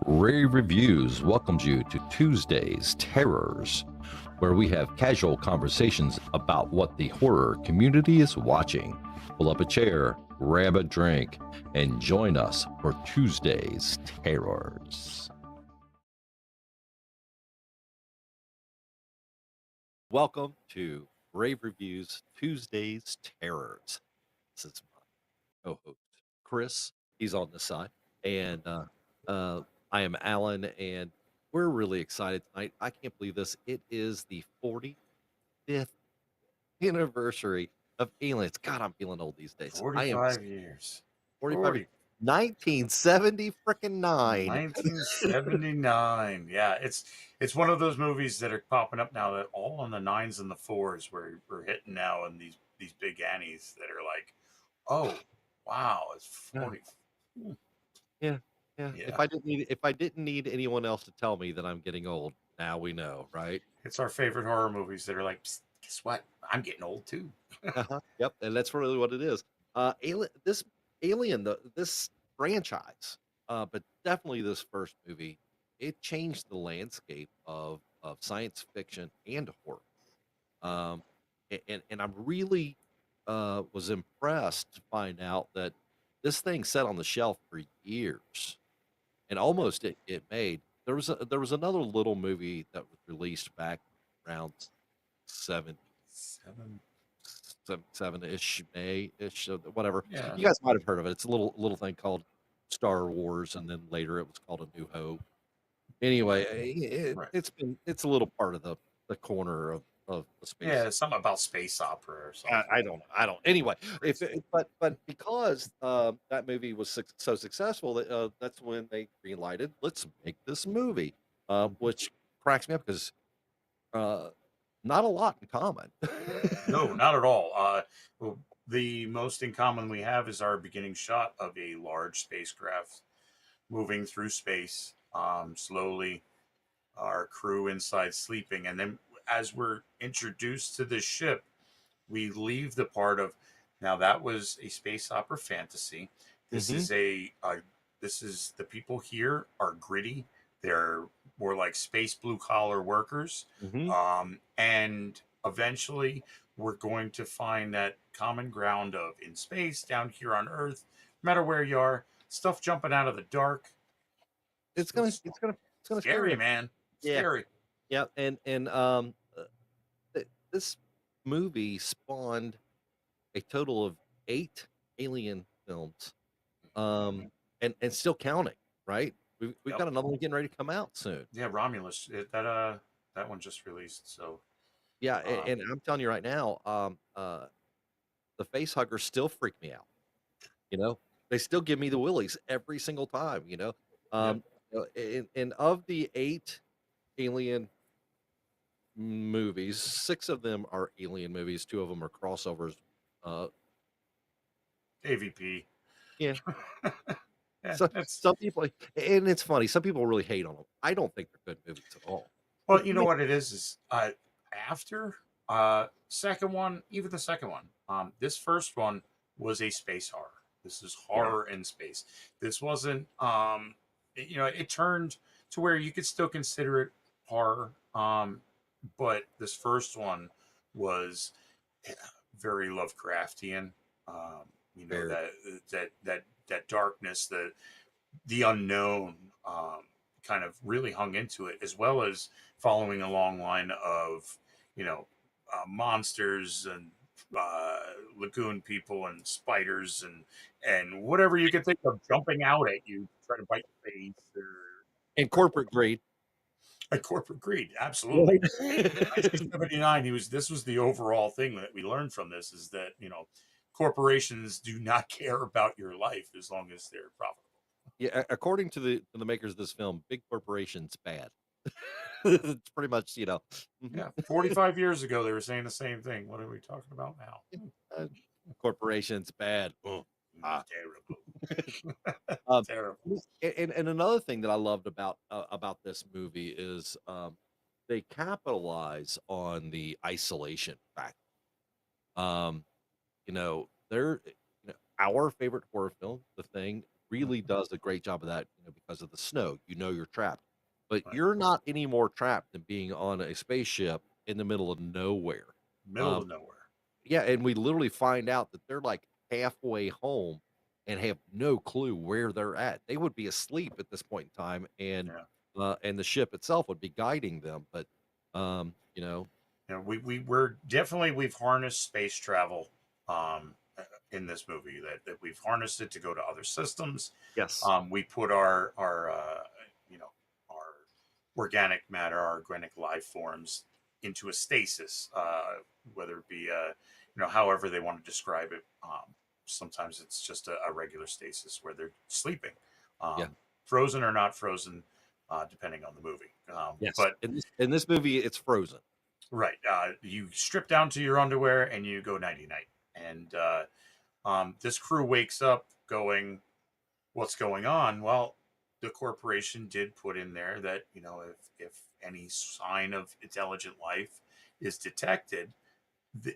Rave Reviews welcomes you to Tuesday's Terrors, where we have casual conversations about what the horror community is watching. Pull up a chair, grab a drink, and join us for Tuesday's Terrors. Welcome to Rave Reviews Tuesday's Terrors. This is my co-host, Chris. He's on this side. And I am Alan, and we're really excited tonight. I can't believe this. It is the 45th anniversary of Aliens. God, I'm feeling old these days. I am 45 years. 45, 1970 freaking 9. 1979. Yeah, it's one of those movies that are popping up now that all on the 9s and the 4s where we're hitting now, and these big Annies that are like, oh wow, it's 40. Yeah. If I didn't need anyone else to tell me that I'm getting old, now we know, right? It's our favorite horror movies that are like, "Psst, guess what? I'm getting old too." Yep, and that's really what it is. This franchise, but definitely this first movie, it changed the landscape of science fiction and horror. Um, and I'm really was impressed to find out that this thing sat on the shelf for years, and almost it made. There was another little movie that was released back around 7 Seven. 7-ish, May-ish, whatever. Yeah. You guys might have heard of it. It's a little thing called Star Wars, and then later it was called A New Hope. Anyway, Right. it's a little part of the corner of the space. Yeah, something about space opera or something. I don't. Anyway, but because that movie was so successful, that's when they greenlighted, let's make this movie, which cracks me up because not a lot in common. No, not at all. Well, the most in common we have is our beginning shot of a large spacecraft moving through space, slowly. Our crew inside sleeping, and then as we're introduced to the ship, we leave the part of now that was a space opera fantasy. This Mhm. is this is the people here are gritty. They're more like space blue collar workers, Mhm. and eventually we're going to find that common ground of in space down here on Earth, no matter where you are, stuff jumping out of the dark. It's Still gonna it's gonna scare scary, you. man. Yeah. Scary. Yeah, and this movie spawned a total of 8 Alien films, um, and still counting, right? We've Yep. got another one getting ready to come out soon. Yeah, Romulus. That one just released. So Yeah, uh, and I'm telling you right now, the face huggers still freak me out, you know? They still give me the willies every single time, you know? yep. And of the 8 Alien movies, 6 of them are Alien movies, 2 of them are crossovers. Uh, AVP. yeah, Yeah, so that's some people, and it's funny, some people really hate on them. I don't think they're good movies at all. well, you know Ma what it is after second one, even the second one. This first one was a space horror. This is Yeah. horror in space. This wasn't it turned to where you could still consider it horror. But this first one was very Lovecraftian. Um, Very. that darkness, the unknown, kind of really hung into it, as well as following a long line of you know monsters and lagoon people and spiders and whatever you could think of jumping out at you, trying to bite your face And or corporate greed. like corporate greed. Absolutely. Right. 1979, this was the overall thing that we learned from this is that corporations do not care about your life as long as they're profitable. Yeah, according to the makers of this film, big corporations bad. It's pretty much, mhm, Yeah, 45 years ago they were saying the same thing. What are we talking about now? uh, corporations bad. Ugh, ah. Terrible. Um, Terrible. and another thing that I loved about this movie is, they capitalize on the isolation factor. Um, our favorite horror film, The Thing, really Mhm. does a great job of that, because of the snow. You're trapped. But Right. you're not any more trapped than being on a spaceship in the middle of nowhere. Middle Um, of nowhere. yeah, and we literally find out that they're like halfway home and have no clue where they're at. They would be asleep at this point in time, Yeah. and the ship itself would be guiding them. But um, you know, We're definitely, we've harnessed space travel in this movie, that we've harnessed it to go to other systems. yes, We put our you know our organic matter, our organic life forms into a stasis, whether it be however they want to describe it. Sometimes it's just a regular stasis where they're sleeping, yeah, frozen or not frozen, depending on the movie. yes. But In this movie, it's frozen. right. You strip down to your underwear and you go nighty night. And this crew wakes up going, "What's going on?" Well, the corporation did put in there that, if any sign of intelligent life is detected,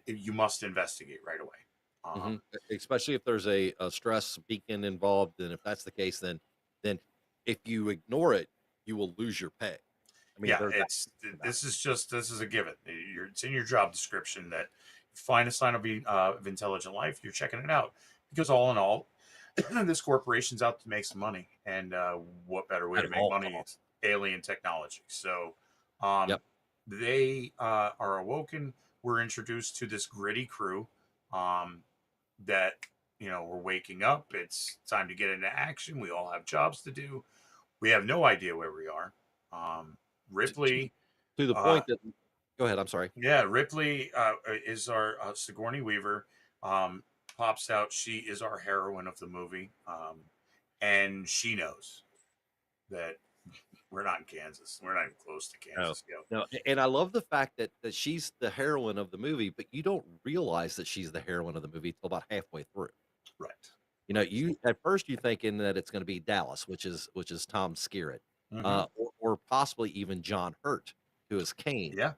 you must investigate right away. Mhm. Um, Especially if there's a stress beacon involved, and if that's the case, then if you ignore it, you will lose your pay. I mean, yeah, there's that about it. this is a given. It's in your job description that find a sign of intelligent life, you're checking it out, because all in all, this corporation's out to make some money, and what better way At to make all money costs. is alien technology. So um, Yep. they are awoken. We're introduced to this gritty crew um, that we're waking up. It's time to get into action. We all have jobs to do. We have no idea where we are. Um, To to Ripley, to the uh, point that Go ahead, I'm sorry. yeah, Ripley is our Sigourney Weaver. Um, Pops out. She is our heroine of the movie, and she knows that we're not in Kansas. We're not even close to No. Kansas yet. No, and I love the fact that she's the heroine of the movie, but you don't realize that she's the heroine of the movie till about halfway through. Right, right. You at first you thinking that it's gonna be Dallas, which is Tom Skerritt, Hmm. or possibly even John Hurt, who is Kane, Yeah,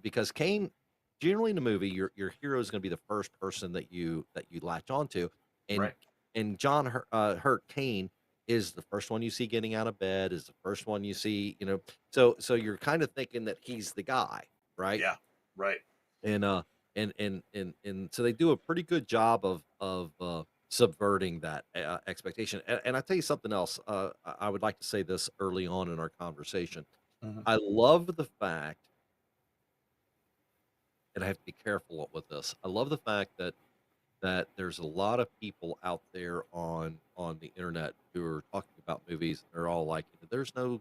because Kane generally in the movie, your hero is gonna be the first person that you latch onto, and right, Hurt Kane is the first one you see getting out of bed, is the first one you see, so you're kinda thinking that he's the guy, right? yeah, right. And, so they do a pretty good job of subverting that, expectation, and I tell you something else, I would like to say this early on in our conversation. Hmm. I love the fact, and I have to be careful with this, I love the fact that there's a lot of people out there on the internet who are talking about movies, and they're all like, "There's no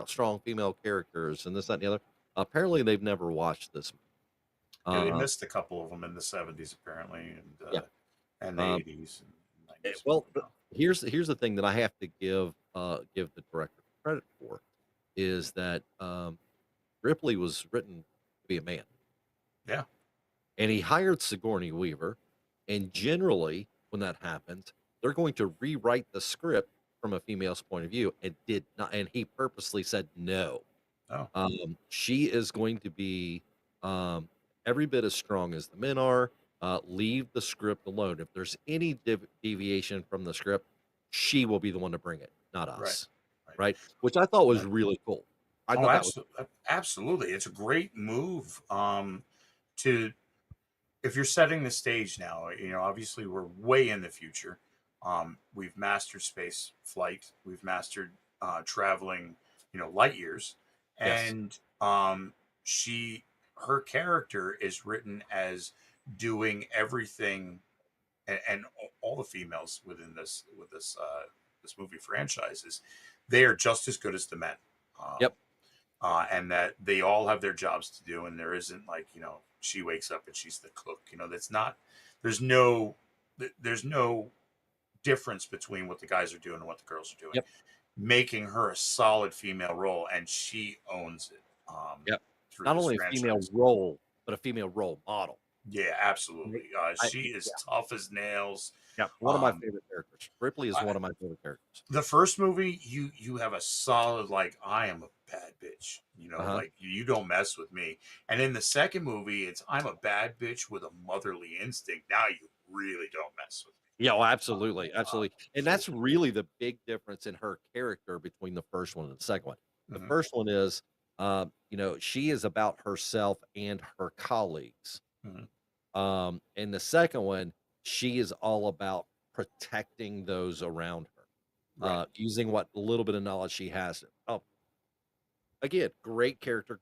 strong female characters," and this, that, and the other. Apparently, they've never watched this. Yeah, they Uh, missed a couple of them in the '70s apparently, yeah. and the Um '80s and '90s and Well, whatnot. here's the thing that I have to give the director credit for is that, Ripley was written to be a man, Yeah, and he hired Sigourney Weaver, and generally, when that happens, they're going to rewrite the script from a female's point of view, and did not and he purposely said, "No." oh, She is going to be, um, every bit as strong as the men are. Leave the script alone. If there's any deviation from the script, she will be the one to bring it, not right, us. right. Right? Which I thought was Yeah. really cool. I Oh, thought that was absolutely. It's a great move. To If you're setting the stage now, obviously we're way in the future. We've mastered space flight. We've mastered traveling, light years, yes. and she, her character is written as doing everything, and all the females within this movie franchises, they are just as good as the men. Yep. And that they all have their jobs to do, and there isn't like, she wakes up and she's the cook. That's not, there's no there's no difference between what the guys are doing and what the girls are doing, Yep. making her a solid female role, and she owns it Yep. through Not this only a female franchise. role, but a female role model. Yeah, Right? absolutely. I She is Yeah, tough as nails. yeah, one of my Um, favorite characters. Ripley is I, one of my favorite characters. the first movie, you have a solid like I am a bad bitch. Uh-huh. Like you don't mess with me. And in the second movie, it's I'm a bad bitch with a motherly instinct. Now you really don't mess with me. Yeah, well, Uh, absolutely, absolutely, and so that's really the big difference in her character between the first one and the second one. The mhm, first one is, she is about herself and her colleagues. mhm, In the second one, she is all about protecting those around her, right, using what little bit of knowledge she has. Oh, again, great character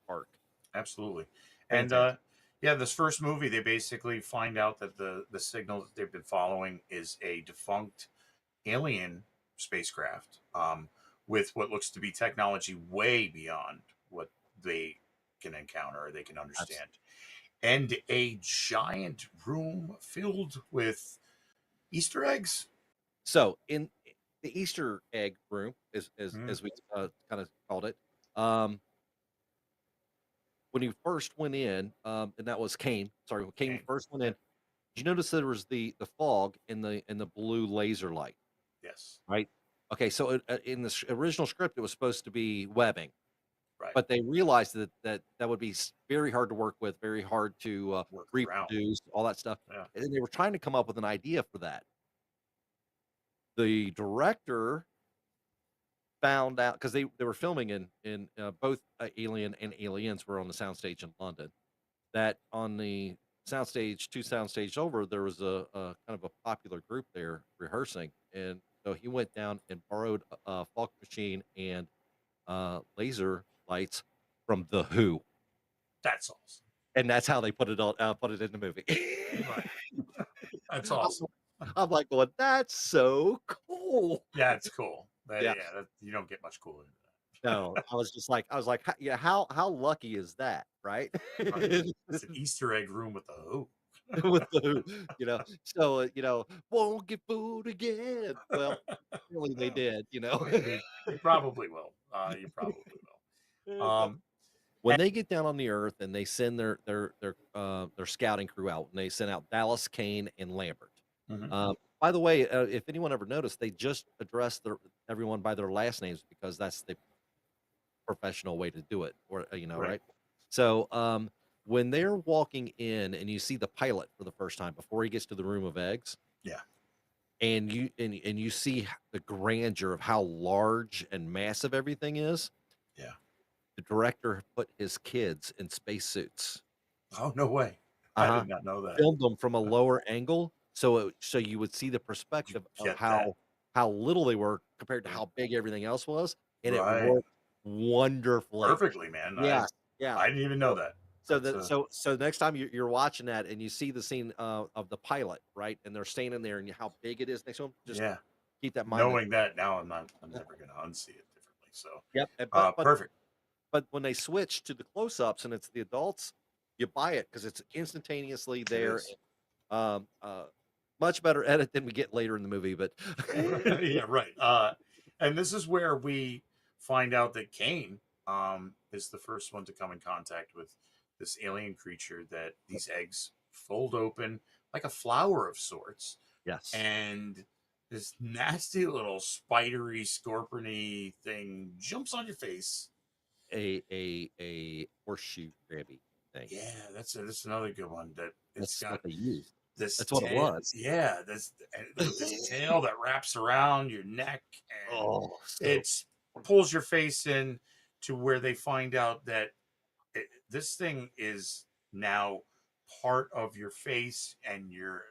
arc. absolutely. And Fantastic. yeah, this first movie, they basically find out that the signal that they've been following is a defunct alien spacecraft with what looks to be technology way beyond what they can encounter or they can Abs understand. And a giant room filled with Easter eggs. So, in the Easter egg room, Mm, as we, kinda called it, um, when you first went in, and that was Kane, sorry, when Kane okay. first went in, Yep. did you notice there was the fog and the blue laser light, Yes. right? Okay, so, in the original script, it was supposed to be webbing, Right. but they realized that would be very hard to work with, very hard to, Work around. reproduce, all that stuff, Yeah. and they were trying to come up with an idea for that. The director found out because they were filming in both, Alien and Aliens were on the soundstage in London, that on the soundstage 2 soundstage over, there was a kind of a popular group there rehearsing, and so he went down and borrowed a fog machine and, laser lights from The Who, That's awesome. and that's how they put it in the movie. Right. That's I'm awesome. I'm like going, "That's so cool." Yeah, it's cool. Yeah. Yeah, you don't get much cooler than No, I was like, "Yeah, how lucky is that?" Right? that. Right. It's an Easter egg room with the who. With the so, "Won't get fooled again." Well, really they did, you know? You probably will. You probably will. But when And they get down on the earth and they send their scouting crew out, and they send out Dallas, Kane, and Lambert. mhm, By the way, if anyone ever noticed, they just addressed everyone by their last names because that's the professional way to do it, or, right. right? So, when they're walking in and you see the pilot for the first time before he gets to the room of eggs, Yeah. and you see the grandeur of how large and massive everything is, Yeah. the director put his kids in spacesuits. Oh, no way. I Uh-huh. did not know that. Filmed them from a lower angle, so you would see the You perspective of get that. how little they were compared to Yeah. how big everything else was, and it Right. worked wonderfully. Perfectly, man. Yes, yeah. I didn't even know So that. so That's the a so next time you're watching that and you see the scene, of the pilot, right, and they're standing there and how big it is next to 'em, just yeah. keep that in mind that Knowing that now, I'm never gonna unsee it differently. So, yep, perfect. but when they switch to the close-ups and it's the adults, you buy it because it's instantaneously It there, is. um, uh, much better edit than we get later in the movie, but Yeah, right. And this is where we find out that Kane is the first one to come in contact with this alien creature that these eggs fold open like a flower of sorts, yes, and this nasty little spidery, scorpiony thing jumps on your face. a horseshoe crabby thing. Yeah, that's another good one. That it's That's got what they used. this That's what it tail. was. Yeah, this with this tail that wraps around your neck, and Oh, so it's pulls your face in to where they find out that this thing is now part of your face and your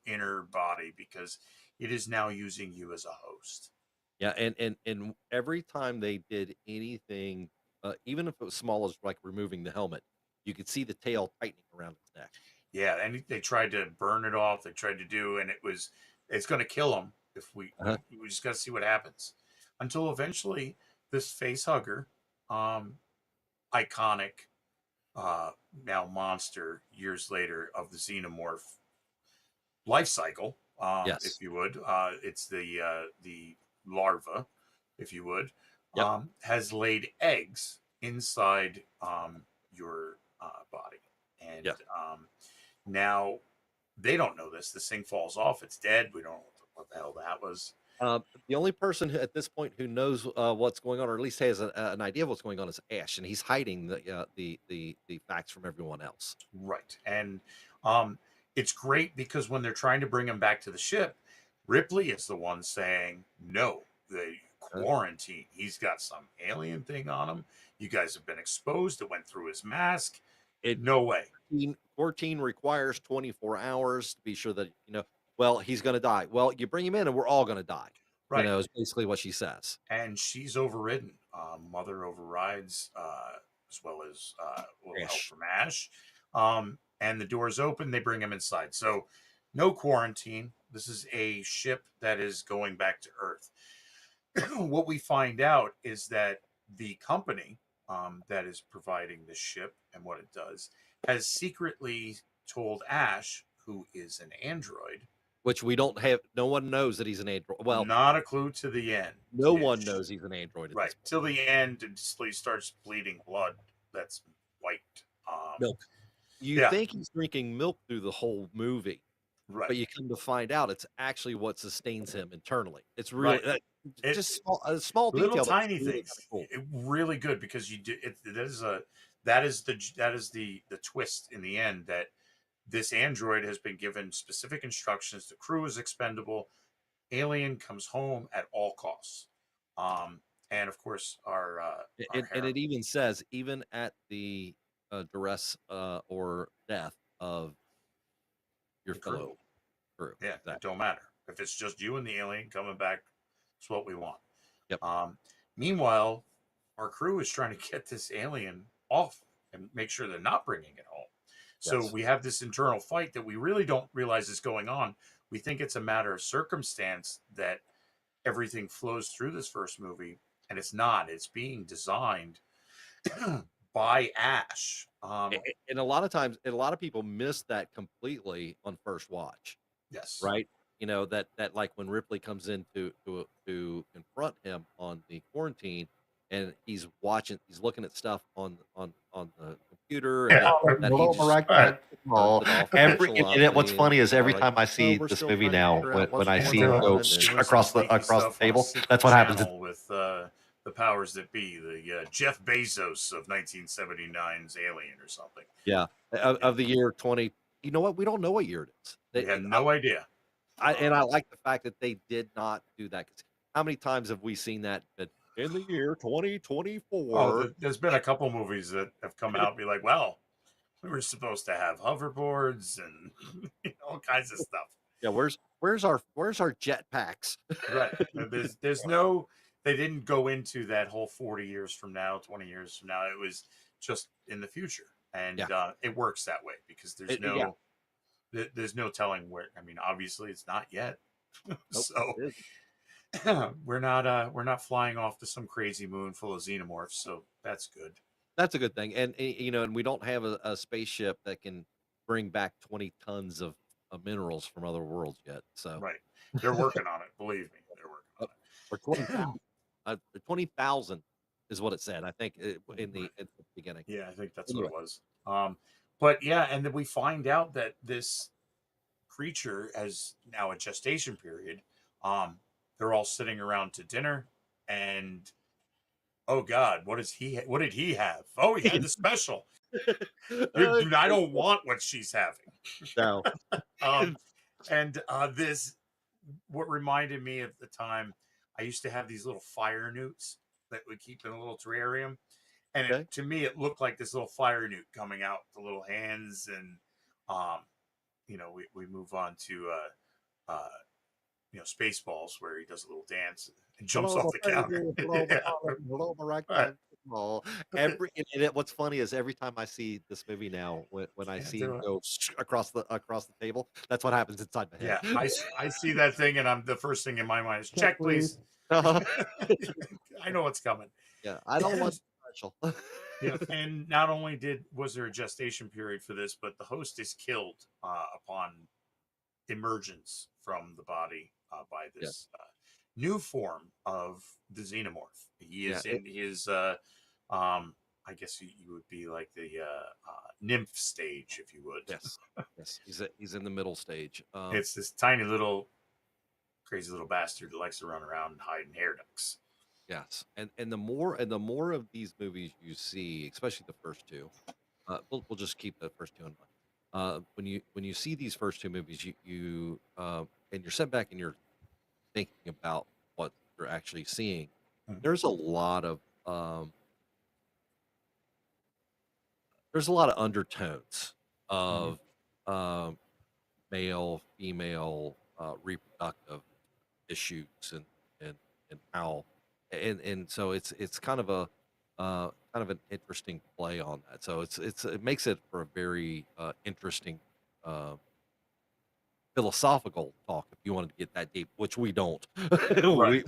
inner body because it is now using you as a host. yeah, and every time they did anything, even if it was small as, like, removing the helmet, you could see the tail tightening around its neck. Yeah, and they tried to burn it off. They tried to do, and it's going to kill them if Uh-huh. we just got to see what happens. Until eventually, this face hugger, um, iconic, now monster years later of the xenomorph life cycle, Yes. if you would. It's the larva, if you would, Yep. has laid eggs inside your body. and Yeah. now they don't know this. This thing falls off. It's dead. We don't know what the hell that was. The only person who, at this point, who knows what's going on, or at least has an idea of what's going on, is Ash, and he's hiding the facts from everyone else. Right. And um, it's great because when they're trying to bring him back to the ship, Ripley is the one saying, no, the Uh, quarantine. He's got some alien thing on him. You guys have been exposed. It went through his mask. it No way. 14 requires 24 hours to be sure that Well, he's going to die. Well, you bring him in, and we're all going to die. Right. Is basically what she says. And she's overridden. Mother overrides, as well as a little help Ash. from Ash. And the doors open. They bring him inside. So no quarantine. This is a ship that is going back to Earth. What we find out is that the company that is providing this ship and what it does has secretly told Ash, who is an android, Which we don't have. No one knows that he's an android. Well, not a clue to the end. no one knows he's an android at Right this point. till the end, until he starts bleeding blood that's white. Milk. You Yeah, think he's drinking milk through the whole movie, right, but you come to find out it's actually what sustains him internally. It's really right. It just a small little detail, but it's tiny really things, kinda cool. really good because you do it. That is the twist in the end, that this android has been given specific instructions. The crew is expendable. Alien comes home at all costs. Um, and of course, our And harem, it even says, even at the, duress, or death of your the crew. fellow crew. Yeah, it Exactly. don't matter if it's just you and the alien coming back. It's what we want. Yep. Um, Meanwhile, our crew is trying to get this alien off and make sure they're not bringing it home. So Yes. we have this internal fight that we really don't realize is going on. We think it's a matter of circumstance that everything flows through this first movie, and it's not. It's being designed by Ash. And a lot of times, and a lot of people miss that completely on first watch. Yes. Right? That, like, when Ripley comes in to confront him on the quarantine, and he's looking at stuff on the computer, and Yeah. that he just Right. Oh, turns it off every nonchalant, and what's funny is every like, time I "No, see we're this still movie trying to now, figure when out what's I going see him doing go on," and doing some across the sneaky stuff on a table, secret that's what happens. channel with the powers that be, the Jeff Bezos of 1979's Alien or something. yeah, Yeah, of the year 20. You know what? We don't know what year it is. we had no idea. I Um, like the fact that they did not do that, 'cause how many times have we seen that in the year oh, 2024? there's been a couple movies that have come out and be like, well, we were supposed to have hoverboards and all kinds of stuff. Yeah, where's our jetpacks? Right. There's no, they didn't go into that whole 40 years from now, 20 years from now. It was just in the future. Yeah, And it works that way because yeah, there's no telling where. I mean, obviously it's not yet. nope, So it is. we're not flying off to some crazy moon full of xenomorphs, so that's good. That's a good thing, and, and we don't have a spaceship that can bring back 20 tons of minerals from other worlds yet, so Right. They're working on it, believe me. They're working uh, on or it. 20,000, 20,000 is what it said, I think, in Right. the beginning. Yeah, I think that's what Anyway, it was. But yeah, and then we find out that this creature has now a gestation period. Um, they're all sitting around to dinner, and oh God, what did he have? Oh, he had the special. Dude, I don't want what she's having. no. Um, and this, what reminded me of the time I used to have these little fire newts that we keep in a little terrarium, and Okay. to me it looked like this little fire newt coming out with the little hands, and um, we move on to Spaceballs, where he does a little dance and jumps Hello, off my the counter. favorite, hello, my Yeah, darling, hello, my right. ragtime football. What's funny is every time I see this movie now, when I Can't see him do it. go across the table, that's what happens inside my head. Yeah, I see that thing, and I'm the first thing in my mind is Check, check, please. please. Uh-huh. I know what's coming. Yeah, I don't want special. Yeah, and not only did was there a gestation period for this, but the host is killed upon emergence from the body by Yeah, this new form of the xenomorph. He yeah, is in his I guess you would be like the nymph stage, if you would. Yes, yes, he's in the middle stage. It's this tiny little crazy little bastard that likes to run around and hide in air ducts. Yes, and the more of these movies you see, especially the first two, we'll just keep the first two in mind. When you see these first two movies, and you're sent back and you're thinking about what you're actually seeing. Mhm. There's a lot of um, there's a lot of undertones Mhm. of um, male, female, reproductive issues and and how and so it's kind of an interesting play on that. So it makes it for a very interesting uh, philosophical talk if you wanted to get that deep, which we don't. Right,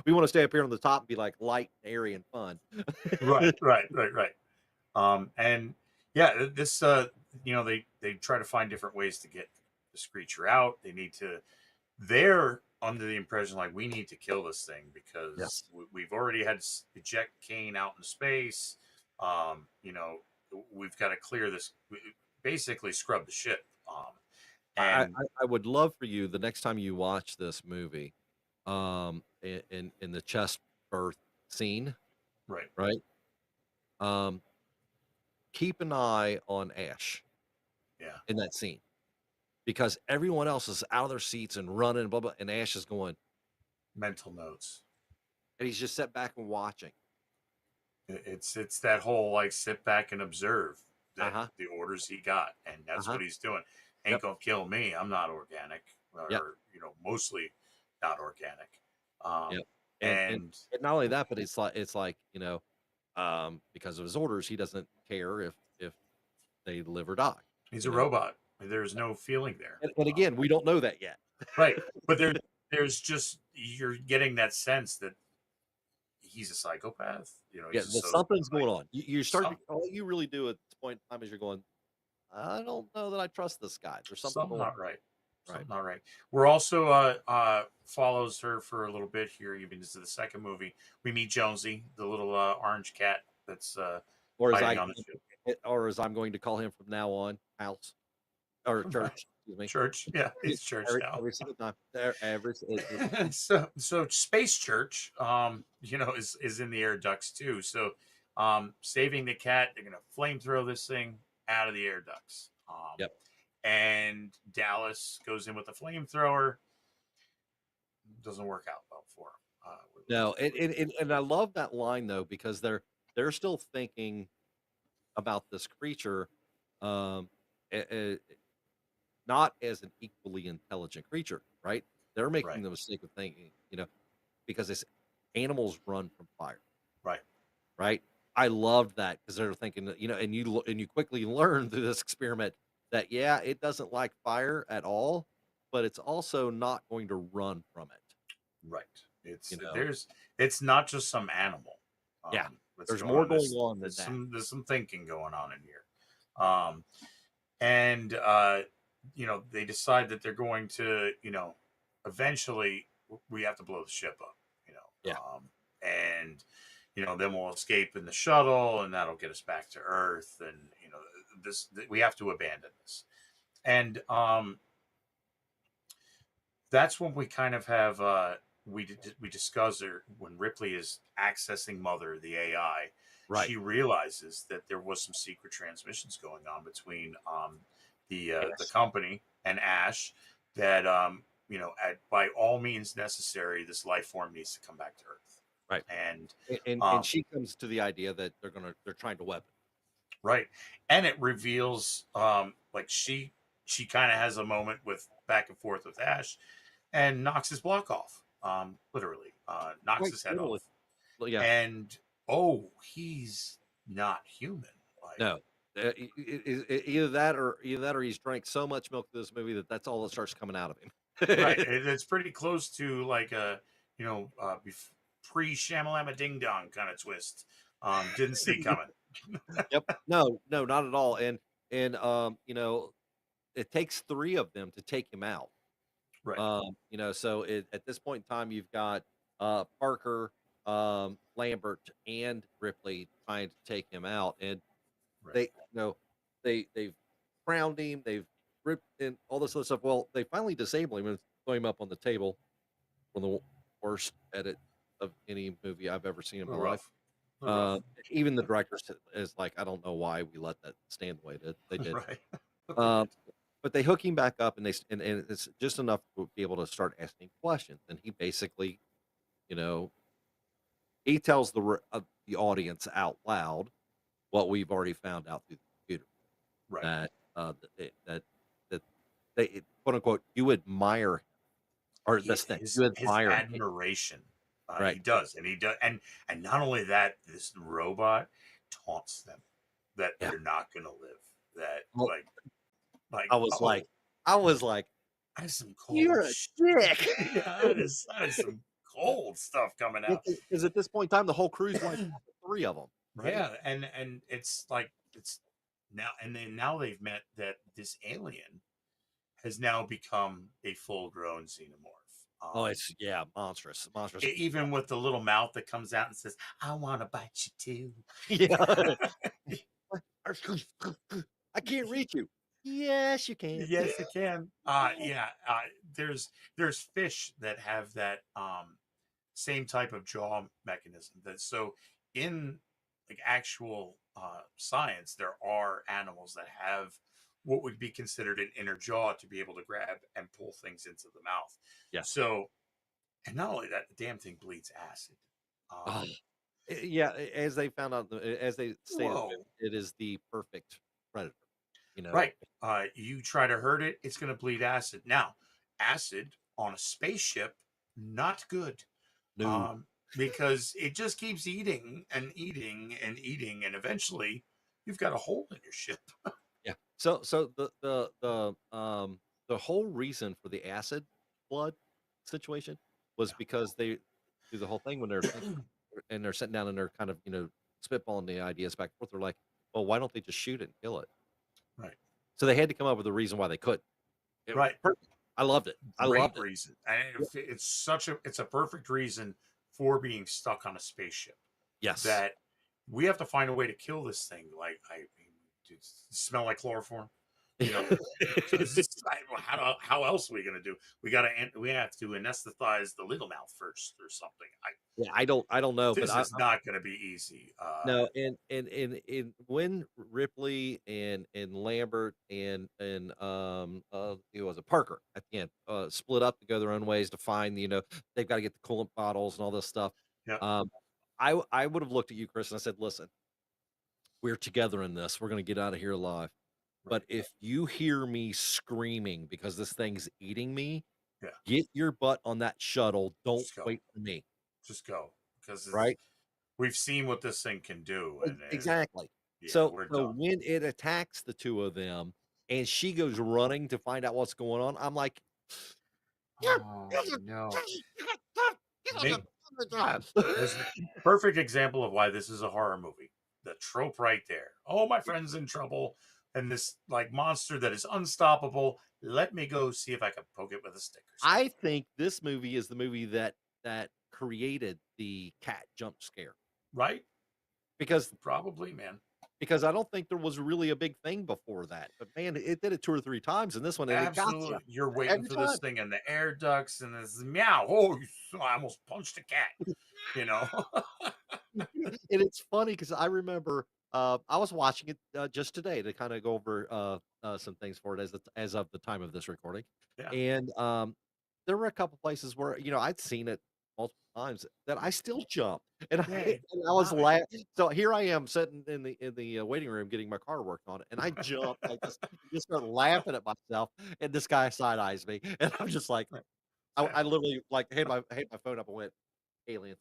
We want to stay up here on the top and be like light, airy, and fun. right. And yeah, this they try to find different ways to get this creature out. They're under the impression like we need to kill this thing because Yes. we've already had eject Kane out in space. You know, we've got to clear this, basically scrub the ship. And I would love for you the next time you watch this movie, in the chest birth scene, right, right? Um, keep an eye on Ash yeah, in that scene because everyone else is out of their seats and running, blah blah, and Ash is going, mental notes. and he's just sat back and watching. It's that whole like sit back and observe Uh that huh. the orders he got, and Uh that's huh. what he's doing. Ain't Yep. gonna kill me. I'm not organic, Yep. or mostly not organic. Yep. And And and not only that, but it's like because of his orders, he doesn't care if they live or die. he's You a know, robot. There's no feeling there. and again, we don't know that yet. Right. But there's just you're getting that sense that he's a psychopath. Yeah, He's a that something's sociopath. going on. You start to Some all you really do at this point in time is you're going, "I don't know that I trust this guy. There's something something going not on." right. Right. Something not right. We're also follows her for a little bit here, even into the second movie. We meet Jonesy, the little orange cat that's Or as hiding I on the ship. or as I'm going to call him from now on, house or church, excuse me. Church. Yeah, he's church now. Every single time. There every s it So Space Church is in the air ducts too. So saving the cat, they're gonna flamethrow this thing out of the air ducts. Yep. And Dallas goes in with the flamethrower. Doesn't work out well for him. No, and I love that line though because they're still thinking about this creature, um, eh, not as an equally intelligent creature, right? They're making Right, the mistake of thinking, because it's animals run from fire, right, right? I loved that because they're thinking that, and you quickly learn through this experiment that yeah, it doesn't like fire at all, but it's also not going to run from it. right. You It's know, there's it's not just some animal yeah, that's there's going more on. going There's on than there's that. some there's some thinking going on in here. Um, and they decide that they're going to eventually we have to blow the ship up Yeah, and then we'll escape in the shuttle and that'll get us back to earth, and this we have to abandon this. And that's when we kind of have we discuss her when Ripley is accessing Mother, the AI. right. She realizes that there was some secret transmissions going on between the Yes, company and Ash. That by all means necessary, this life form needs to come back to Earth. right. And And um, she comes to the idea that they're trying to weapon. right, and it reveals like she kind of has a moment with back and forth with Ash and knocks his block off. Literally, knocks Quite his head literally. off. Well, yeah. And oh, he's not human. Like, No. Either that or he's drank so much milk through this movie that that's all that starts coming out of right. him. It's pretty close to like a, pre Shamalama Ding Dong kind of twist. Didn't see coming. Yep. No, no, not at all, and it takes 3 of them to take him out. Right. So at this point in time, you've got, Parker, Lambert and Ripley trying to take him out, and Right. they, they've crowned him, they've ripped and all this other stuff. Well, they finally disable him and throw him up on the table. One of the worst edit of any movie I've ever seen in A my little life. rough. A little Uh, rough. Even the director is like, I don't know why we let that stand the way it did. They did. Right. But they Um, did. but they hook him back up, and and it's just enough to be able to start asking questions. And he basically, you know, he tells the audience out loud what we've already found out through the computer, Right. that that they, quote unquote, you admire him, or He, this thing you his admire him, admiration. right? He does, and he does, and not only that, this robot taunts them that Yeah. they're not going to live. That Well, like I was like, I was like, that is some you're cold a shit. dick. Yeah, that is some cold stuff coming out. Because at this point in time, the whole crew's wiped out, 3 of them, right? Yeah, and it's like it's now, and then now they've met that this alien has now become a full grown xenomorph. Oh, it's, yeah, monstrous, monstrous. Even with the little mouth that comes out and says, "I want to bite you Yeah. too." I can't reach you. Yes, you can. Yes, it can. Yeah. There's fish that have that same type of jaw mechanism. That so in like actual science, there are animals that have what would be considered an inner jaw to be able to grab and pull things into the mouth. Yeah. So, and not only that, the damn thing bleeds acid. Oh, Um, yeah, as they found out, as they stated, Whoa. it is the perfect predator, you know? Right. You try to hurt it, it's going to bleed acid. Now, acid on a spaceship, not good. No. Because it just keeps eating and eating and eating, and eventually you've got a hole in your ship. Yeah. So the whole reason for the acid blood situation was Yeah. because they do the whole thing when they're thinking, and they're sitting down and they're kind of, spitballing the ideas back and forth. They're like, "Well, why don't they just shoot it and kill it?" Right. So they had to come up with a reason why they couldn't. Right. Perfect. I loved it. I Great loved it. reason. And Yeah. it's a perfect reason for being stuck on a spaceship. Yes. That we have to find a way to kill this thing. Like I mean, dude, smell like chloroform, you know. So it's just like, well, how else are we gonna do? We have to anesthetize the little mouth first or something. Yeah, I don't know, but This is not gonna be easy. no, and when Ripley and Lambert and who was it, Parker at the end, split up to go their own ways to find, they've got to get the coolant bottles and all this stuff. Yeah. Um, I would have looked at you, Chris, and I said, "Listen, we're together in this. We're going to get out of here alive. Right. But if you hear me screaming because this thing's eating me, Yeah. get your butt on that shuttle. Don't Just go. wait for me." Just go. Because Right? we've seen what this thing can do, and Exactly. yeah, So we're so done. when it attacks the 2 of them and she goes running to find out what's going on, I'm like, "You're Oh you're no. you're Make This is a perfect example of why this is a horror movie. The trope right there. Oh, my friend's in trouble, and this like monster that is unstoppable. Let me go see if I can poke it with a stick or something. I think this movie is the movie that created the cat jump scare, Right? because Probably, man. I don't think there was really a big thing before that, but man, it did it 2 or 3 times in this one, and it got you Absolutely. You're waiting every for this time. thing in the air ducts and this meow. Oh, I almost punched a cat. You know? And it's funny because I remember, I was watching it, just today to kinda go over, some things for it as of the time of this recording, Yeah. and, there were a couple places where, I'd seen it multiple times that I still jumped, and Yeah. and I was so here I am sitting in the waiting room getting my car worked on, and I jumped, I just start laughing at myself, and this guy side eyes me, and I'm just like, Right. I literally, like, had my phone up and went, "Aliens."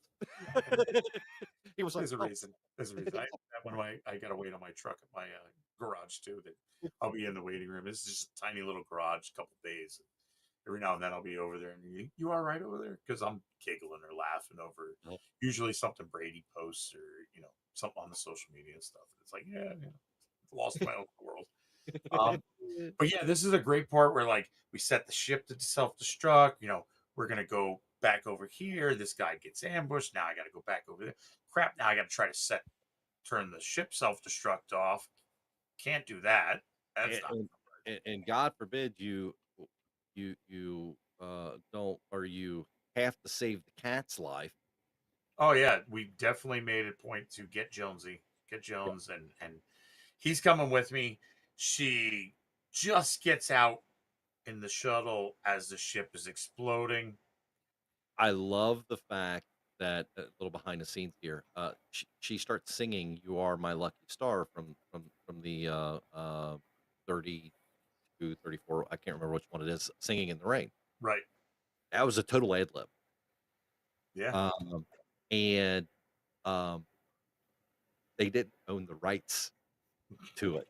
He was like, There's a "Oh." reason. There's a reason. I have one of I gotta wait on my truck at my garage too. That I'll be in the waiting room. It's just a tiny little garage, couple days. Every now and then I'll be over there, and you all right over there? Because I'm giggling or laughing over No. usually something Brady posts or something on the social media and stuff. It's like yeah, lost my own world. Um, but yeah, this is a great part where like we set the ship to self destruct. We're gonna go back over here. This guy gets ambushed. Now I got to go back over there. Crap. Now I got to try to turn the ship self destruct off. Can't do that. That's and not and, gonna work. and God forbid don't, or you have to save the cat's life. Oh yeah, we definitely made a point to get Jonesy, get Yeah. Jones, and he's coming with me. She just gets out in the shuttle as the ship is exploding. I love the fact that a little behind the scenes here. She starts singing "You Are My Lucky Star" from the 32, 34. I can't remember which one it is. Singing in the Rain. Right. That was a total ad lib. Yeah. Um, and um, they didn't own the rights to it,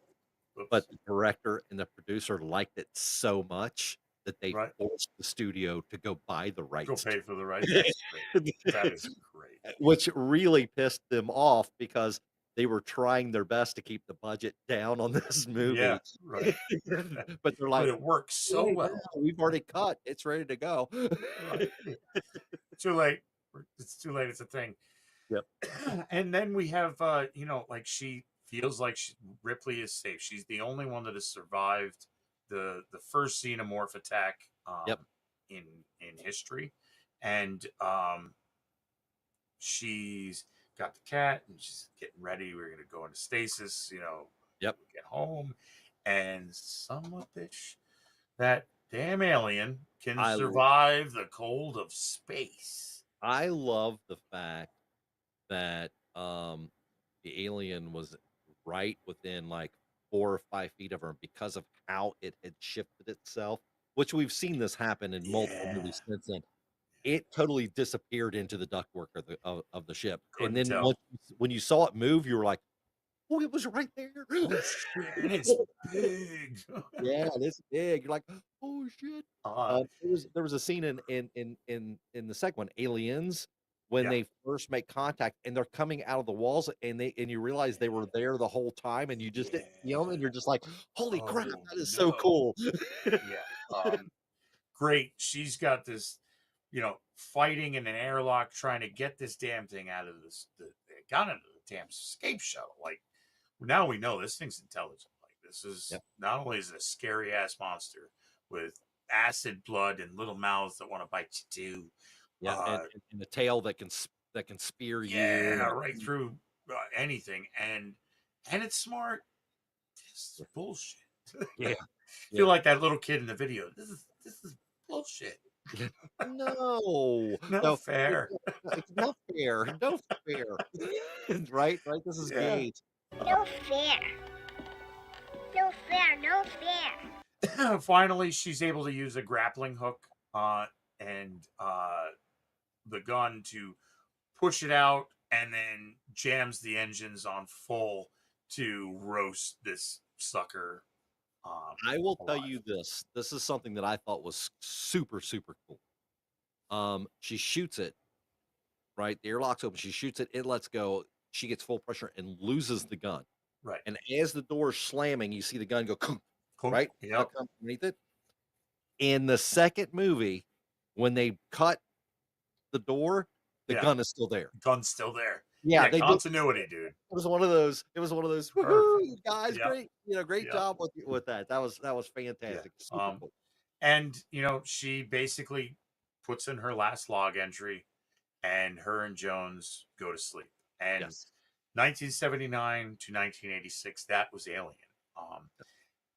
but Oops. the director and the producer liked it so much that they Right. forced the studio to go buy the Go rights to pay for the rights. That's great. That is great. which really pissed them off because they were trying their best to keep the budget down on this Yeah. movie. Right. But they're But like, it works so "Right now, well. we've already cut. It's ready to go." Right. Too late. It's too late. It's a thing. Yep, And then we have, like she feels like Ripley is safe. She's the only one that has survived the first xenomorph attack yep, in history, and she's got the cat and she's getting ready. We're gonna go into stasis. yep. Get home, and some bitch, that damn alien can I survive the cold of space. I love the fact that, the alien was right within, like, 4 or 5 feet of her because of how it had shifted itself, which we've seen this happen in multiple Yeah, movies since then. It totally disappeared into the ductwork of the ship, and couldn't then tell. when you saw it move, you were like, "Oh, it was right there." Oh shit, and it's big. Yeah, it's big. You're like, "Oh, shit." uh There was a scene in the second one, Aliens, when yeah. they first make contact and they're coming out of the walls and you realize they were there the whole time and you just didn't see 'em, Yeah. and you're just like, "Holy crap, Oh that is so no. cool." Yeah. Great. She's got this, fighting in an airlock trying to get this damn thing out of they got into the damn escape shuttle. Like, now we know this thing's intelligent. Like, this is Yep, not only is it a scary ass monster with acid blood and little mouths that want to bite you too. yeah, Uh and the tail that can spear yeah, you. right through anything, and it's smart. This is bullshit. Yeah, Feel yeah. like that little kid in the video. This is bullshit. Yeah. No, Not no, fair. it's not fair, no fair. Right, right, this is Yeah. Gage. No fair. No fair. No fair. Finally, she's able to use a grappling hook and the gun to push it out, and then jams the engines on full to roast this sucker I will tell alive. you this is something that I thought was super, super cool. She shoots it, right, the airlock's open, she shoots it, it lets go, she gets full pressure and loses the gun, Right. and as the door's slamming, you see the gun go, "Kunk," Clunk. right? Yep. Come underneath it. In the second movie, when they cut the door, the Yeah. gun is still there. Gun's still there. Yeah, Yeah. they did. Continuity, dude. It was one of those, Perfect. "Woohoo, guys, Yep. great Yep. job with that." That was Yeah. fantastic, super cool. And she basically puts in her last log entry, and her and Jones go to sleep. And Yes. 1979 to 1986, that was Alien. Um,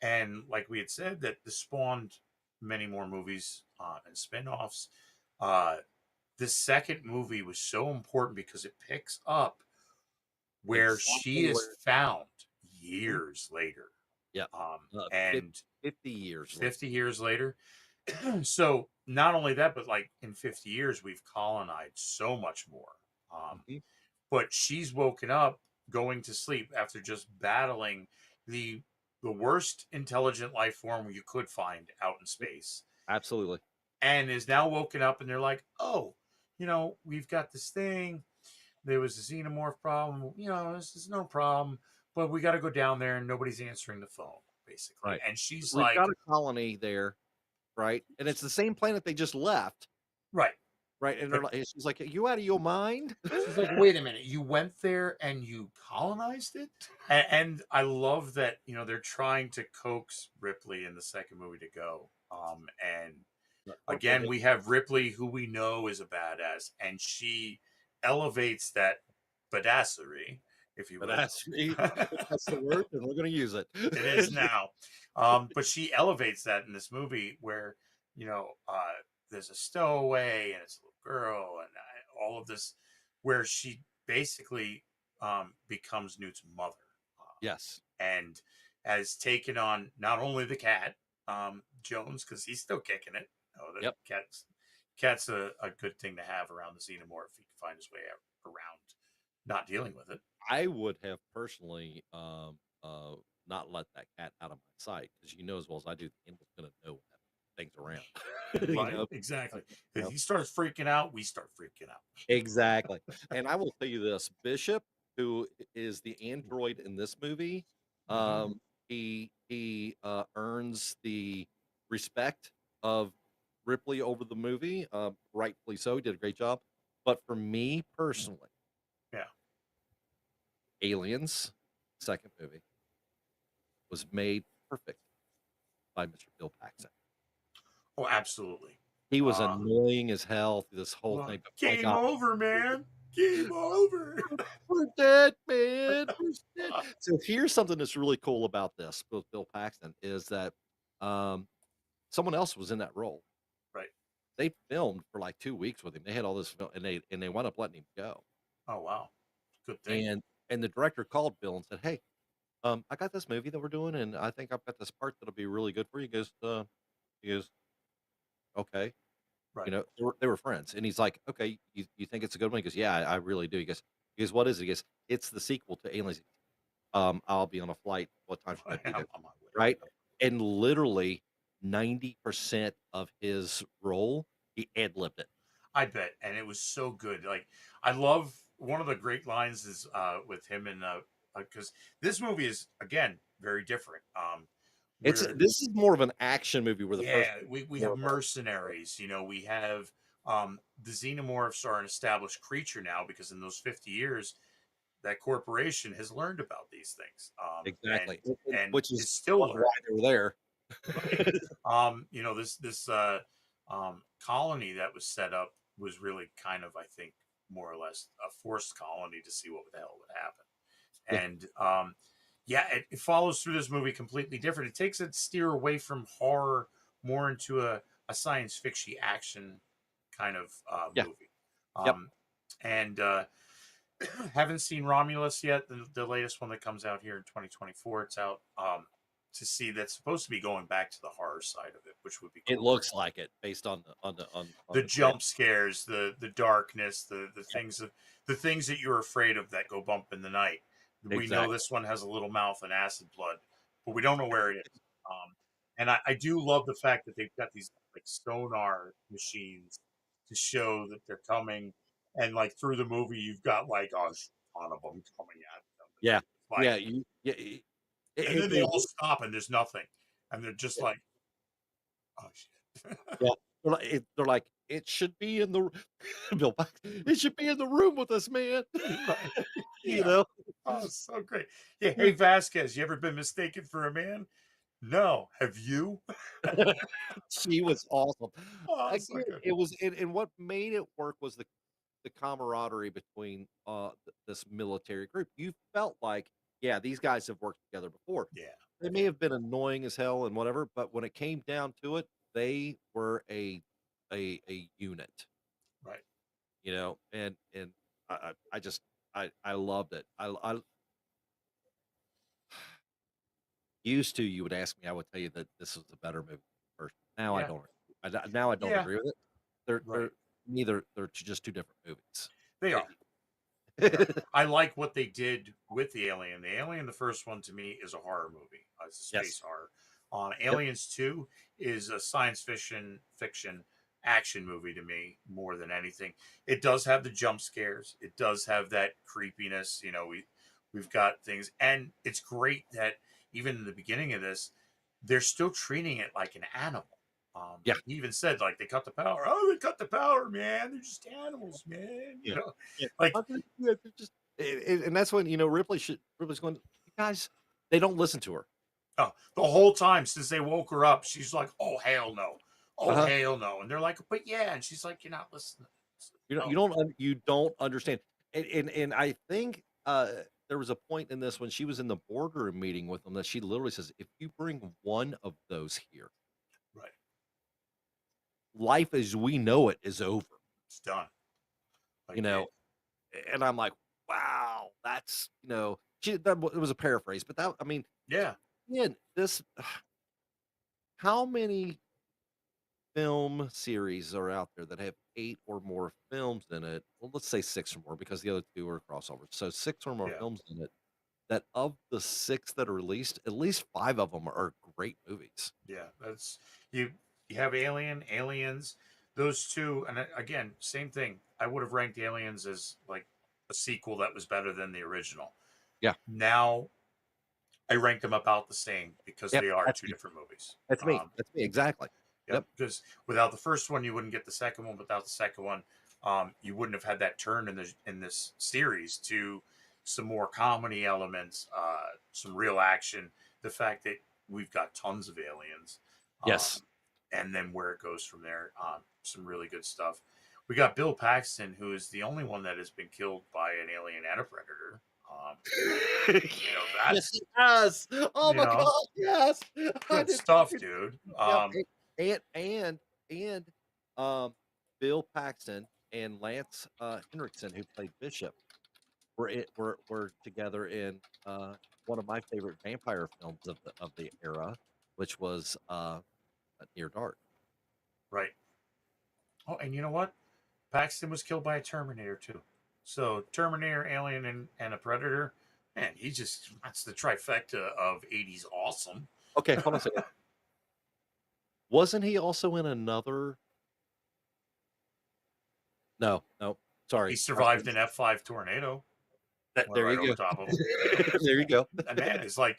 and like we had said, that this spawned many more movies and spin-offs. Uh, the second movie was so important because it picks up where she Exactly is where found mhm, years later. yep, fif And 50 years later. 50 years later. So not only that, but like in 50 years, we've colonized so much more. Um, Mhm, but she's woken up going to sleep after just battling the the worst intelligent life form you could find out in yep, space, absolutely. and is now woken up, and they're like, oh, we've got this thing. There was a xenomorph problem. This is no problem, but we got to go down there, and nobody's answering the phone, basically. Right. And she's We've got like, a colony there, right? And it's the same planet they just left, right. right, and But she's like, "Are you out of your mind?" she's like, wait a minute, you went there and you colonized it? And I love that, they're trying to coax Ripley in the second movie to go. And Or again, they we have Ripley, who we know is a badass, and she elevates that badassery, if you but will. that's the word, and we're gonna use it. It is now. But she elevates that in this movie where, you know, uh, there's a stowaway and it's a little girl and all of this, where she basically becomes Newt's mother, Yes. and has taken on not only the cat, Jones, because he's still kicking it. Oh, the Yep. cat's a good thing to have around the xenomorph if he can find his way around not dealing with it. I would have personally, not let that cat out of my sight because you know as well as I do, the animal's gonna know when that thing's around. You Right, know? exactly. You If know? he starts freaking out, we start freaking out. Exactly. And I will tell you this, Bishop, who is the android in this movie, Hmm. um, he earns the respect of Ripley over the movie, rightfully so, he did a great job. But for me personally, Yeah. Aliens, second movie, was made perfect by Mr. Bill Paxton. Oh, absolutely. He was Uh, annoying as hell through this whole well, thing, but my game god, over, man. Game over. we're dead, man. We're dead. So here's something that's really cool about this with Bill Paxton is that um, someone else was in that role. Right. They filmed for like 2 weeks with him. They had all this film, and they wound up letting him go. Oh, wow. Good thing. And the director called Bill and said, "Hey, I got this movie that we're doing, and I think I've got this part that'll be really good for you." He goes, "Okay." You Right. know, they were friends, and he's like, "Okay, you think it's a good one?" He goes, "Yeah, I really do." He goes, "What is it?" He goes, "It's the sequel to Aliens." I'll be on a flight. What time should I be I'm there? on my way. Right? And literally 90% of his role, he ad-libbed it. I bet. And it was so good. Like, I love one of the great lines is with him and because this movie is, again, very different. Where This is more of an action movie where the first Yeah, one we more have of mercenaries. We have the xenomorphs are an established creature now because in those 50 years, that corporation has learned about these things, and exactly, and which is is still why learning. they were there. Right. This colony that was set up was really kind of, I think, more or less a forced colony to see what the hell would happen. Yeah, And yeah, it follows through this movie completely different. It takes a steer away from horror more into a science fiction action kind of yeah, movie. yep. Um, and haven't seen Romulus yet, the latest one that comes out here in 2024. It's out to see that's supposed to be going back to the horror side of it, which would be It cool. looks like it based on The the trailer. jump scares, the darkness, Yep, the things that you're afraid of that go bump in the night. We know exactly. this one has a little mouth and acid blood, but we don't know where it is. And I do love the fact that they've got these like sonar machines to show that they're coming, and like through the movie, you've got like a ton of them coming at them. Yeah, Like, yeah, you yeah, and then they they all stop and there's nothing, and they're just like, oh shit. yeah, they're like, "It should be in the Bill Paxton, it should be in the room with us, man." Right. You Yeah. know? Oh, so great. Yeah. Hey, Vasquez, you ever been mistaken for a man? No. Have you? She was awesome. Oh, so Again, good. it was and what made it work was the camaraderie between, this military group. You felt like, yeah, these guys have worked together before. Yeah. They may Yeah. have been annoying as hell and whatever, but when it came down to it, they were a unit, Right. you know? And I just I loved it. I used to, you would ask me, I would tell you that this was a better movie first. Now I Yeah. don't. Now I don't Yeah. agree with it. They're Right. neither they're just 2 different movies. They Eh are. They are. I like what they did with the Alien. The Alien, the first one to me, is a horror movie. It's a space Yes. horror. Yep. Aliens 2 is a science fiction action movie to me more than anything. It does have the jump scares. It does have that creepiness. We've got things, and it's great that even in the beginning of this, they're still treating it like an animal. Yeah, He even said like they cut the power. Oh, they cut the power, man. They're just animals, man. yeah, yeah. Like How could yeah, they're just and that's when, Ripley's going, "You guys," they don't listen to her. the whole time since they woke her up, she's like, "Oh hell no, oh Uh-huh. hell no," and they're like, "But yeah," and she's like, "You're not listening." It's like, You oh, don't you don't understand. And I think, there was a point in this when she was in the boardroom meeting with them that she literally says, "If you bring one of those here, right, life as we know it is over." it's done. You Like know? it, And I'm like, "Wow, that's," it was a paraphrase, but that, I mean, yeah, again, this how many film series are out there that have 8 or more films in it? Well, let's say 6 or more because the other 2 are crossovers. So 6 or more yeah, films in it, that of the 6 that are released, at least 5 of them are great movies. yeah. That's you. You have Aliens, those two, and again, same thing. I would have ranked Aliens as like a sequel that was better than the original. Yeah. Now I rank them about the same because Yep, they are that's two me. different movies. That's me, exactly. Yep. Yep. Because without the first one, you wouldn't get the second one. Without the second one, you wouldn't have had that turn in this series to some more comedy elements, some real action. The fact that we've got tons of aliens, Yes. um, and then where it goes from there, some really good stuff. We got Bill Paxton, who is the only one that has been killed by an alien and a predator. Um, Yes, that's yes. Oh you my know god, yes. I good didn't stuff, even dude. yep, and, Bill Paxton and Lance, Henriksen, who played Bishop, were together in, one of my favorite vampire films of the era, which was, Near Dark. Right. Oh, and you know what? Paxton was killed by a Terminator too. So Terminator, Alien, and a Predator. Man, that's the trifecta of '80s awesome. Okay, hold on a second. Wasn't he also in another no, no, He sorry. survived an F5 tornado. That Went there right you over go. top of him. You know, There you go. and man, it's like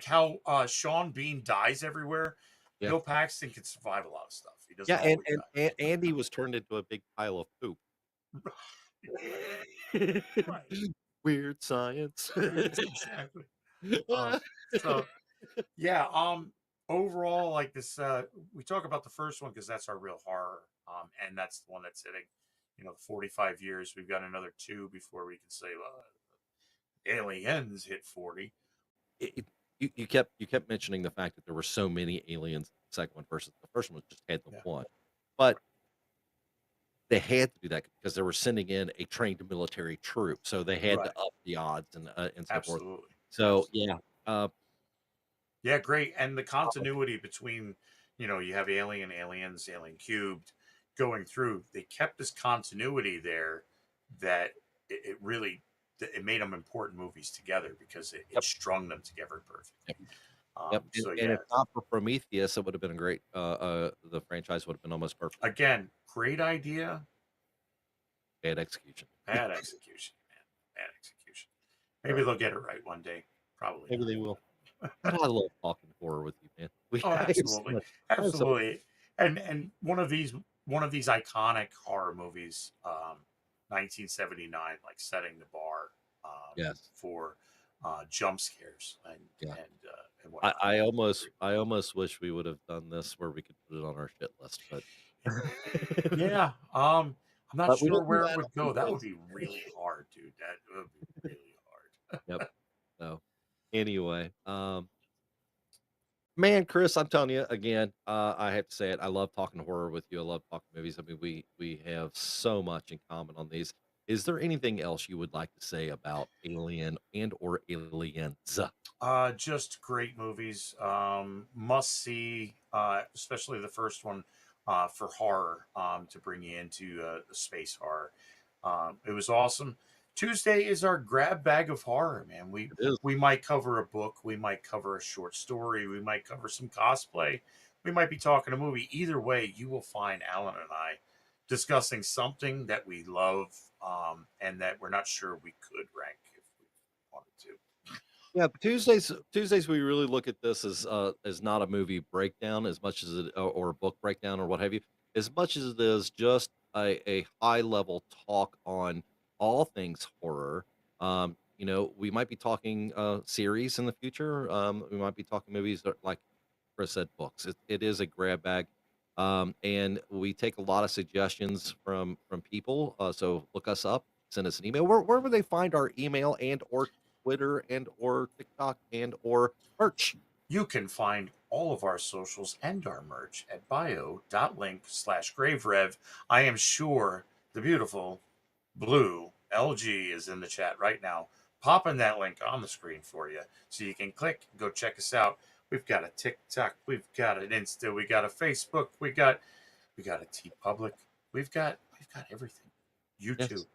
how Sean Bean dies everywhere. Yeah. Bill Paxton can survive a lot of stuff. He Yeah, doesn't always and Andy was turned into a big pile of poop. die. Right. Weird science. Exactly. Um, so yeah, overall, like this, we talk about the first one because that's our real horror, and that's the one that's hitting, 45 years. We've got another two before we can say, well, Aliens hit 40. It you kept mentioning the fact that there were so many aliens in the second one versus the first one just had the Yeah, one. But they had to do that because they were sending in a trained military troop, so they had right. to up the odds and so forth. Absolutely. So, Absolutely. yeah, Yeah, great. And the continuity between, you have Aliens, Alien Cubed going through, they kept this continuity there that it really it made them important movies together because it yep, strung them together perfectly. yep, yep, So and yeah, if not for Prometheus, it would have been a great, the franchise would have been almost perfect. again, great idea, Bad execution. bad execution, man, bad execution. Maybe Right. they'll get it right one day. Probably Maybe not. they will. God, I love talking horror with you, man. Oh, I have so absolutely, much I have so much absolutely. And one of these iconic horror movies, 1979, like setting the bar yes. for jump scares Yeah. and whatnot. Great. I almost wish we would have done this where we could put it on our shit list, but Yeah, I'm not but we sure don't do where it that on would go. That would weekends. be really hard, dude. That would be really hard. Yep. So, anyway, man, Chris, I'm telling you again, I have to say it. I love talking horror with you. I love talking movies. I mean, we have so much in common on these. Is there anything else you would like to say about Alien and or Aliens? Just great movies. Must see, especially the first one for horror to bring you into the space horror. It was awesome. Tuesday is our grab bag of horror, man. We It is. we might cover a book, we might cover a short story, we might cover some cosplay, we might be talking a movie. Either way, you will find Alan and I discussing something that we love and that we're not sure we could rank if we wanted to. Yeah, but Tuesdays we really look at this as not a movie breakdown as much as it or a book breakdown or what have you, as much as it is just a high level talk on all things horror. We might be talking series in the future. We might be talking movies that, like Chris said, books. It is a grab bag. And we take a lot of suggestions from people. So look us up, send us an email. Where would they find our email and or Twitter and or TikTok and or merch? You can find all of our socials and our merch at bio.link/graverev. I am sure the beautiful Blue LG is in the chat right now, popping that link on the screen for you so you can click, go check us out. We've got a TikTok, we've got an Insta, we got a Facebook, we got a T Public, we've got everything. YouTube, Yes.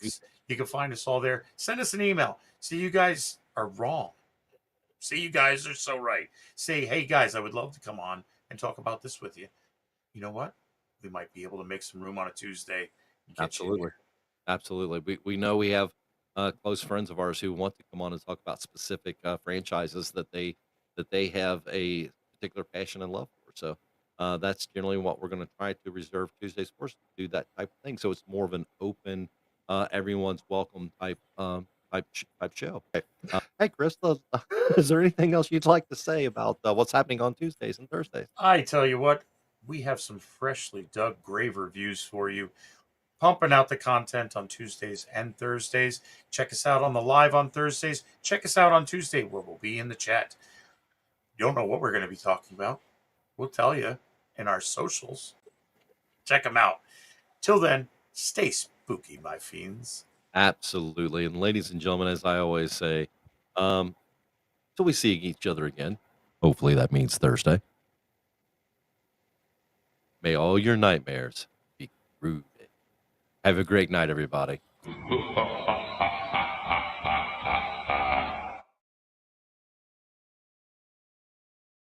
We, X. You can find us all there. Send us an email. See, you guys are wrong. See, you guys are so right. Say, hey guys, I would love to come on and talk about this with you. You know what? We might be able to make some room on a Tuesday and get you in absolutely. here. Absolutely. We know we have close friends of ours who want to come on and talk about specific franchises that they have a particular passion and love for. So that's generally what we're going to try to reserve Tuesdays for, is to do that type of thing. So it's more of an open, everyone's welcome type show. Hey, Chris, is there anything else you'd like to say about what's happening on Tuesdays and Thursdays? I tell you what, we have some freshly dug grave reviews for you, pumping out the content on Tuesdays and Thursdays. Check us out on the live on Thursdays. Check us out on Tuesday where we'll be in the chat. You don't know what we're going to be talking about. We'll tell you in our socials. Check them out. Till then, stay spooky, my fiends. Absolutely. And ladies and gentlemen, as I always say, um, till we see each other again, hopefully that means Thursday, may all your nightmares be rooted. Have a great night, everybody.